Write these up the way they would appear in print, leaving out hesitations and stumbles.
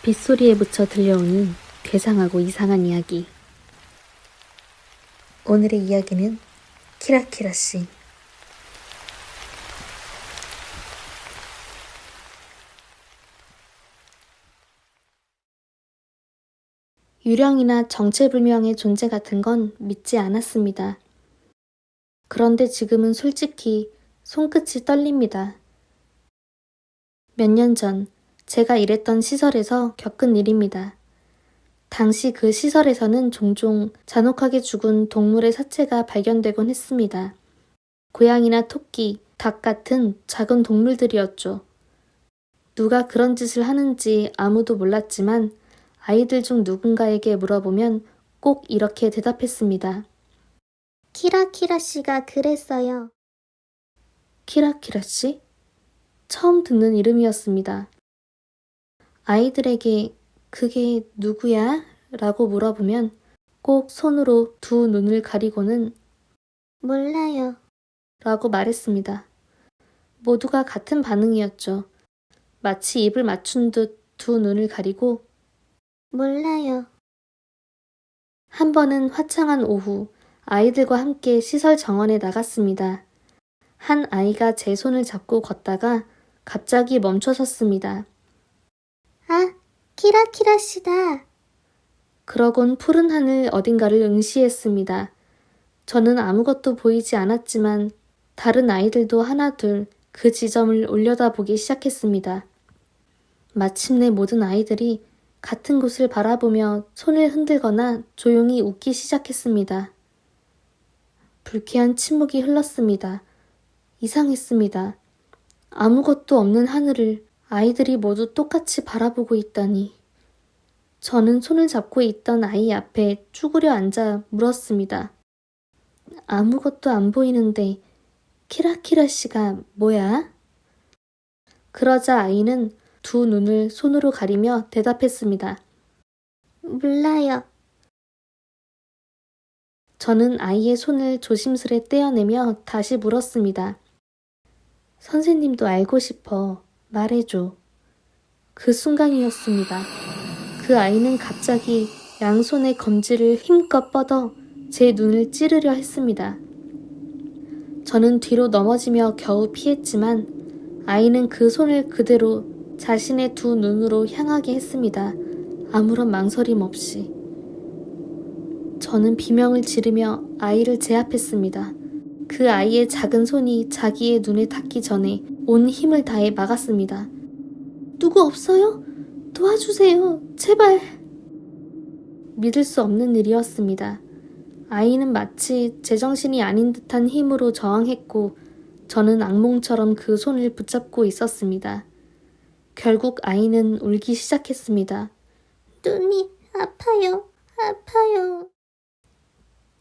빗소리에 묻혀 들려오는 괴상하고 이상한 이야기. 오늘의 이야기는 키라키라씨. 유령이나 정체불명의 존재 같은 건 믿지 않았습니다. 그런데 지금은 솔직히 손끝이 떨립니다. 몇 년 전 제가 일했던 시설에서 겪은 일입니다. 당시 그 시설에서는 종종 잔혹하게 죽은 동물의 사체가 발견되곤 했습니다. 고양이나 토끼, 닭 같은 작은 동물들이었죠. 누가 그런 짓을 하는지 아무도 몰랐지만 아이들 중 누군가에게 물어보면 꼭 이렇게 대답했습니다. 키라키라 씨가 그랬어요. 키라키라 씨? 처음 듣는 이름이었습니다. 아이들에게 그게 누구야? 라고 물어보면 꼭 손으로 두 눈을 가리고는 몰라요. 라고 말했습니다. 모두가 같은 반응이었죠. 마치 입을 맞춘 듯 두 눈을 가리고 몰라요. 한 번은 화창한 오후 아이들과 함께 시설 정원에 나갔습니다. 한 아이가 제 손을 잡고 걷다가 갑자기 멈춰 섰습니다. 아, 키라키라 씨다. 그러곤 푸른 하늘 어딘가를 응시했습니다. 저는 아무것도 보이지 않았지만 다른 아이들도 하나둘 그 지점을 올려다보기 시작했습니다. 마침내 모든 아이들이 같은 곳을 바라보며 손을 흔들거나 조용히 웃기 시작했습니다. 불쾌한 침묵이 흘렀습니다. 이상했습니다. 아무것도 없는 하늘을 아이들이 모두 똑같이 바라보고 있다니. 저는 손을 잡고 있던 아이 앞에 쭈그려 앉아 물었습니다. 아무것도 안 보이는데 키라키라 씨가 뭐야? 그러자 아이는 두 눈을 손으로 가리며 대답했습니다. 몰라요. 저는 아이의 손을 조심스레 떼어내며 다시 물었습니다. 선생님도 알고 싶어. 말해줘. 그 순간이었습니다. 그 아이는 갑자기 양손의 검지를 힘껏 뻗어 제 눈을 찌르려 했습니다. 저는 뒤로 넘어지며 겨우 피했지만 아이는 그 손을 그대로 자신의 두 눈으로 향하게 했습니다. 아무런 망설임 없이. 저는 비명을 지르며 아이를 제압했습니다. 그 아이의 작은 손이 자기의 눈에 닿기 전에 온 힘을 다해 막았습니다. 누구 없어요? 도와주세요. 제발. 믿을 수 없는 일이었습니다. 아이는 마치 제정신이 아닌 듯한 힘으로 저항했고 저는 악몽처럼 그 손을 붙잡고 있었습니다. 결국 아이는 울기 시작했습니다. 눈이 아파요. 아파요.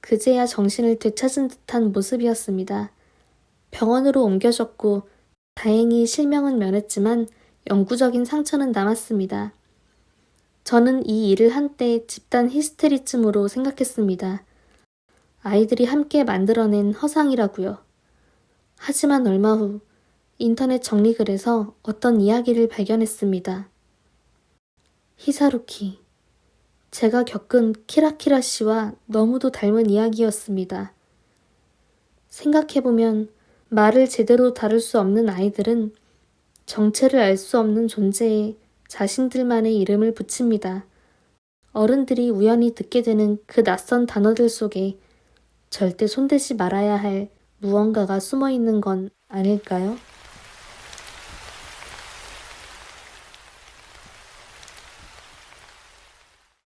그제야 정신을 되찾은 듯한 모습이었습니다. 병원으로 옮겨졌고 다행히 실명은 면했지만 영구적인 상처는 남았습니다. 저는 이 일을 한때 집단 히스테리즘으로 생각했습니다. 아이들이 함께 만들어낸 허상이라고요. 하지만 얼마 후 인터넷 정리글에서 어떤 이야기를 발견했습니다. 히사루키. 제가 겪은 키라키라 씨와 너무도 닮은 이야기였습니다. 생각해보면 말을 제대로 다룰 수 없는 아이들은 정체를 알 수 없는 존재에 자신들만의 이름을 붙입니다. 어른들이 우연히 듣게 되는 그 낯선 단어들 속에 절대 손대지 말아야 할 무언가가 숨어 있는 건 아닐까요?